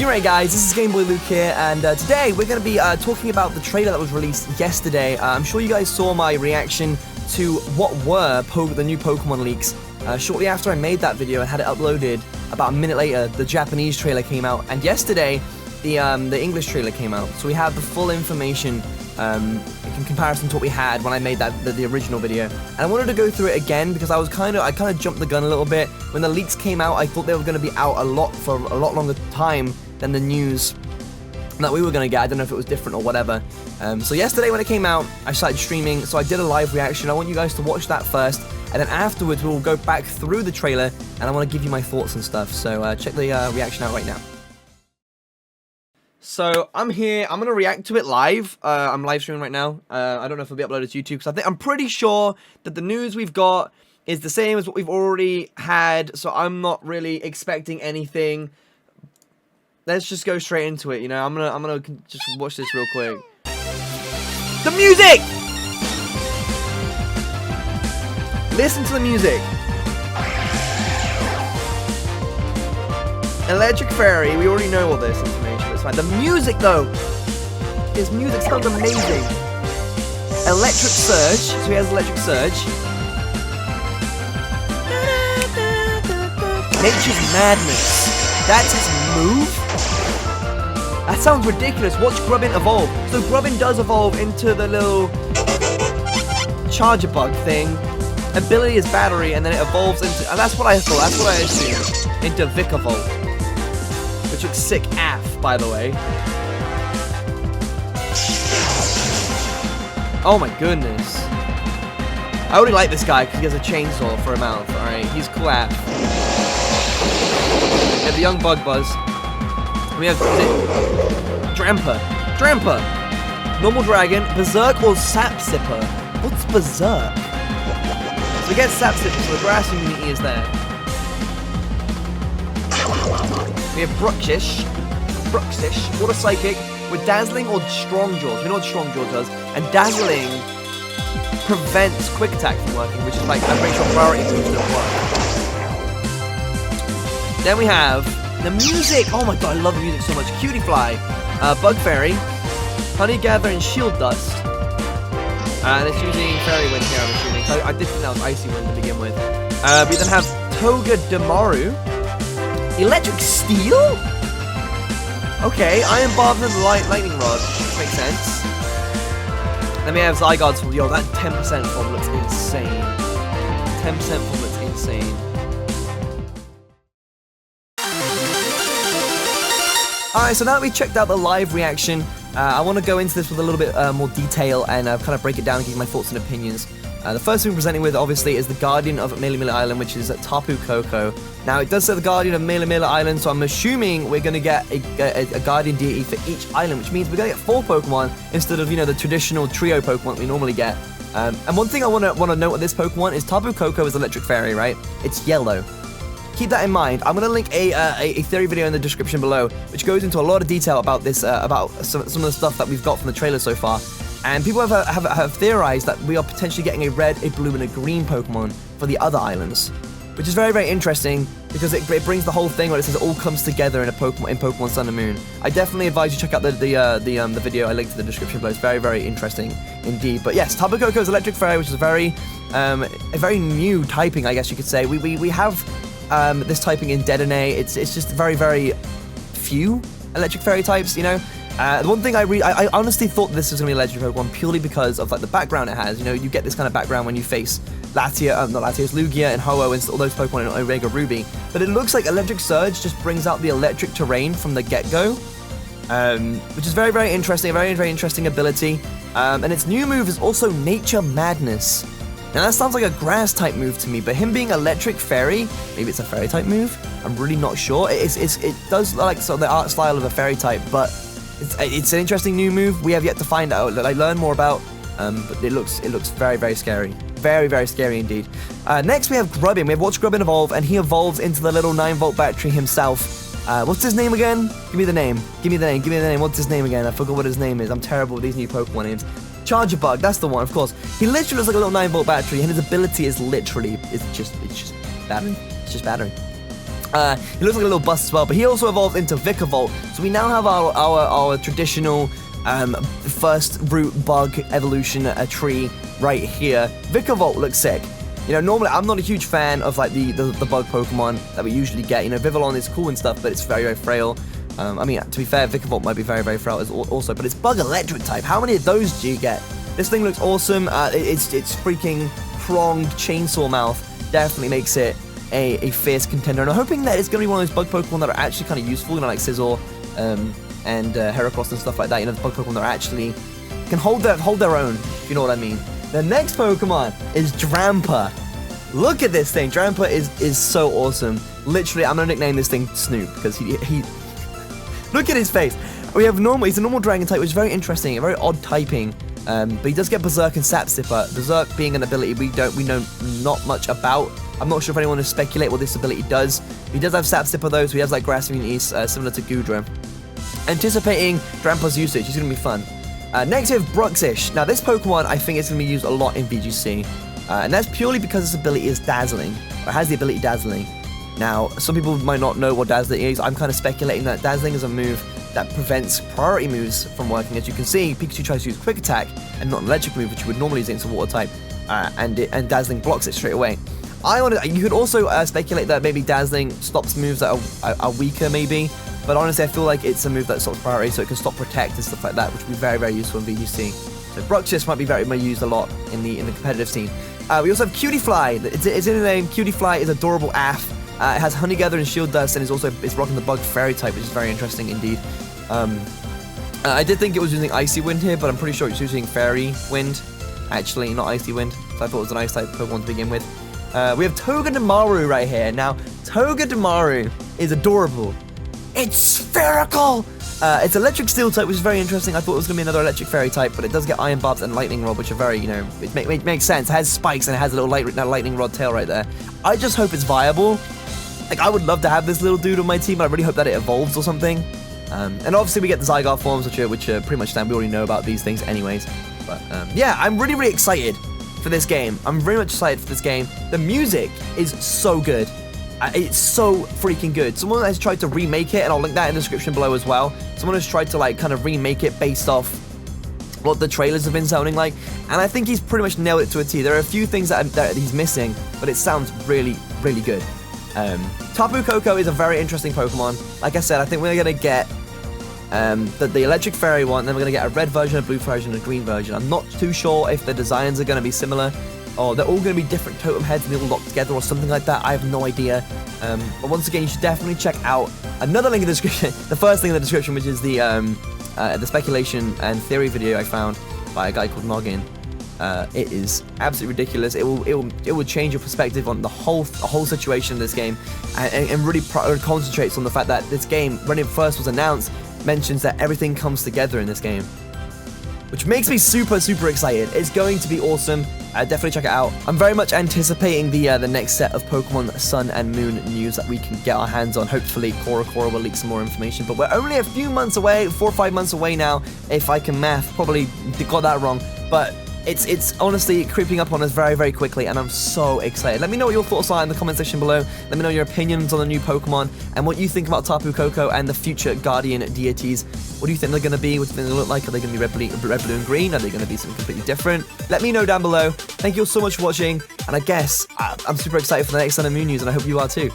Anyway guys, this is GameboyLuke here, and today we're going to be talking about the trailer that was released yesterday. I'm sure you guys saw my reaction to what were the new Pokemon leaks. Shortly after I made that video and had it uploaded, about a minute later, the Japanese trailer came out, and yesterday, the English trailer came out. So we have the full information in comparison to what we had when I made the original video. And I wanted to go through it again because I kind of jumped the gun a little bit. When the leaks came out, I thought they were going to be out for a lot longer time than the news that we were going to get. I don't know if it was different or whatever. So yesterday when it came out, I started streaming, so I did a live reaction. I want you guys to watch that first, and then afterwards we'll go back through the trailer, and I want to give you my thoughts and stuff. So check the reaction out right now. So I'm here, I'm gonna react to it live. I'm live streaming right now. I don't know if it'll be uploaded to YouTube, because I'm pretty sure that the news we've got is the same as what we've already had, so I'm not really expecting anything. Let's just go straight into it, you know. I'm gonna just watch this real quick. The music! Listen to the music. Electric Fairy, we already know all this information, it's fine. The music though, his music sounds amazing. Electric Surge, so he has Electric Surge. Nature's Madness, that's his move? That sounds ridiculous. Watch Grubbin evolve. So Grubbin does evolve into the little charger bug thing. Ability is battery, and then it evolves into, and that's what I thought, that's what I assumed, into Vikavolt. Which looks sick AF, by the way. Oh my goodness. I already like this guy because he has a chainsaw for a mouth, alright? He's cool AF. We have the young Bug Buzz. We have Drampa, Normal Dragon, Berserk or Sap Sipper. What's Berserk? So we get Sap Sipper, so the grass immunity is there. We have Bruxish, Water Psychic with Dazzling or Strong Jaws. We know what Strong Jaws does, and Dazzling prevents Quick Attack from working, which is like, I'm pretty sure priority moves don't work. Then we have the music. Oh my god, I love the music so much. Cutie Fly, Bug Fairy, Honey Gather, and Shield Dust. And it's using Fairy Wind here, I'm assuming. So I did think that was Icy Wind to begin with. We then have Toga Damaru, Electric Steel? Okay, Iron Barb and Lightning Rod. Makes sense. Then we have Zygarde's form. Yo, that 10% form looks insane. 10% form looks insane. Alright, so now that we checked out the live reaction, I want to go into this with a little bit more detail and kind of break it down and give you my thoughts and opinions. The first thing we're presenting with, obviously, is the Guardian of Mele Mele Island, which is Tapu Koko. Now, it does say the Guardian of Mele Mele Island, so I'm assuming we're going to get a Guardian deity for each island, which means we're going to get 4 Pokemon instead of, you know, the traditional trio Pokemon we normally get. And one thing I want to note with this Pokemon is Tapu Koko is Electric Fairy, right? It's yellow. Keep that in mind. I'm going to link a theory video in the description below, which goes into a lot of detail about this, about some of the stuff that we've got from the trailer so far. And people have theorized that we are potentially getting a red, a blue, and a green Pokemon for the other islands, which is very, very interesting because it brings the whole thing where it says it all comes together in Pokemon Sun and Moon. I definitely advise you check out the video I linked in the description below. It's very, very interesting indeed. But yes, Tapu Koko is Electric Fairy, which is a very new typing, I guess you could say. We have this typing in Dedenne. It's just very, very few Electric Fairy types, you know. The one thing I honestly thought this was going to be a legendary Pokemon purely because of like the background it has. You know, you get this kind of background when you face Lugia and Ho-Oh and all those Pokemon in Omega Ruby. But it looks like Electric Surge just brings out the electric terrain from the get-go, which is very, very interesting, a very, very interesting ability. And its new move is also Nature Madness. Now that sounds like a grass type move to me, but him being Electric Fairy, maybe it's a fairy type move. I'm really not sure. It does like sort of the art style of a fairy type, but it's an interesting new move. We have yet to find out, that I learn more about, but it looks very, very scary. Very, very scary indeed. Next we have Grubbin. We have watched Grubbin evolve, and he evolves into the little 9-volt battery himself. What's his name again? Give me the name. Give me the name. Give me the name. What's his name again? I forgot what his name is. I'm terrible with these new Pokemon names. Charger Bug, that's the one, of course. He literally looks like a little 9-volt battery, and his ability is literally, it's just battery. It's just battery. He looks like a little bust as well, but he also evolved into Vikavolt. So we now have our traditional first root bug evolution tree right here. Vikavolt looks sick. You know, normally I'm not a huge fan of like the bug Pokemon that we usually get. You know, Vivillon is cool and stuff, but it's very, very frail. I mean, to be fair, Vikavolt might be very, very frail also, but it's bug electric type. How many of those do you get? This thing looks awesome. It's freaking pronged chainsaw mouth. Definitely makes it a fierce contender, and I'm hoping that it's going to be one of those bug Pokemon that are actually kind of useful, you know, like Scizor and Heracross and stuff like that. You know, the bug Pokemon that are actually can hold their own, if you know what I mean. The next Pokemon is Drampa. Look at this thing. Drampa is so awesome. Literally, I'm gonna nickname this thing Snoop because he look at his face. He's a normal dragon type, which is very interesting, a very odd typing. But he does get Berserk and Sap Sipper. Berserk being an ability we know not much about. I'm not sure if anyone has speculated what this ability does. He does have Sap Sipper though, so he has like grass immunities similar to Goodra. Anticipating Drampa's usage, he's gonna be fun. Next we have Bruxish. Now this Pokemon I think is gonna be used a lot in VGC. And that's purely because its ability is Dazzling, or has the ability Dazzling. Now, some people might not know what Dazzling is. I'm kind of speculating that Dazzling is a move that prevents priority moves from working. As you can see, Pikachu tries to use Quick Attack and not an electric move, which you would normally use against a water type, and Dazzling blocks it straight away. You could also speculate that maybe Dazzling stops moves that are weaker, maybe. But honestly, I feel like it's a move that stops priority, so it can stop Protect and stuff like that, which would be very, very useful in VGC. So Bruxish might be used a lot in the competitive scene. We also have Cutiefly. It's in the name. Cutiefly is adorable AF. It has Honey Gather and Shield Dust, and is rocking the Bug Fairy type, which is very interesting indeed. I did think it was using Icy Wind here, but I'm pretty sure it's using Fairy Wind, actually, not Icy Wind. So I thought it was an Ice type Pokemon to begin with. We have Togedemaru right here. Now, Togedemaru is adorable. It's spherical! It's Electric Steel type, which is very interesting. I thought it was going to be another Electric Fairy type, but it does get Iron Barbs and Lightning Rod, which are very, you know, it makes sense. It has spikes and it has a little Lightning Rod tail right there. I just hope it's viable. Like, I would love to have this little dude on my team, but I really hope that it evolves or something. And obviously we get the Zygarde forms, which are pretty much standard. We already know about these things anyways. But yeah, I'm really, really excited for this game. I'm very much excited for this game. The music is so good. It's so freaking good. Someone has tried to remake it, and I'll link that in the description below as well. Someone has tried to like kind of remake it based off what the trailers have been sounding like, and I think he's pretty much nailed it to a T. There are a few things that he's missing, but it sounds really, really good. Tapu Koko is a very interesting Pokemon. Like I said, I think we're gonna get the Electric Fairy one, then we're gonna get a red version, a blue version, and a green version. I'm not too sure if the designs are gonna be similar, or they're all going to be different totem heads and they all locked together or something like that. I have no idea. But once again, you should definitely check out another link in the description. The first link in the description, which is the speculation and theory video I found by a guy called Nuzlocke. It is absolutely ridiculous. It will change your perspective on the whole situation in this game, and really concentrates on the fact that this game, when it first was announced, mentions that everything comes together in this game, which makes me super, super excited. It's going to be awesome. Definitely check it out. I'm very much anticipating the next set of Pokemon Sun and Moon news that we can get our hands on. Hopefully, Cora will leak some more information. But we're only a few months away, 4 or 5 months away now, if I can math. Probably got that wrong. But it's honestly creeping up on us very, very quickly, and I'm so excited. Let me know what your thoughts are in the comment section below. Let me know your opinions on the new Pokemon, and what you think about Tapu Koko and the future Guardian deities. What do you think they're going to be? What do you think they look like? Are they going to be red, blue, and green? Are they going to be something completely different? Let me know down below. Thank you all so much for watching, and I guess I'm super excited for the next Sun and Moon news, and I hope you are too.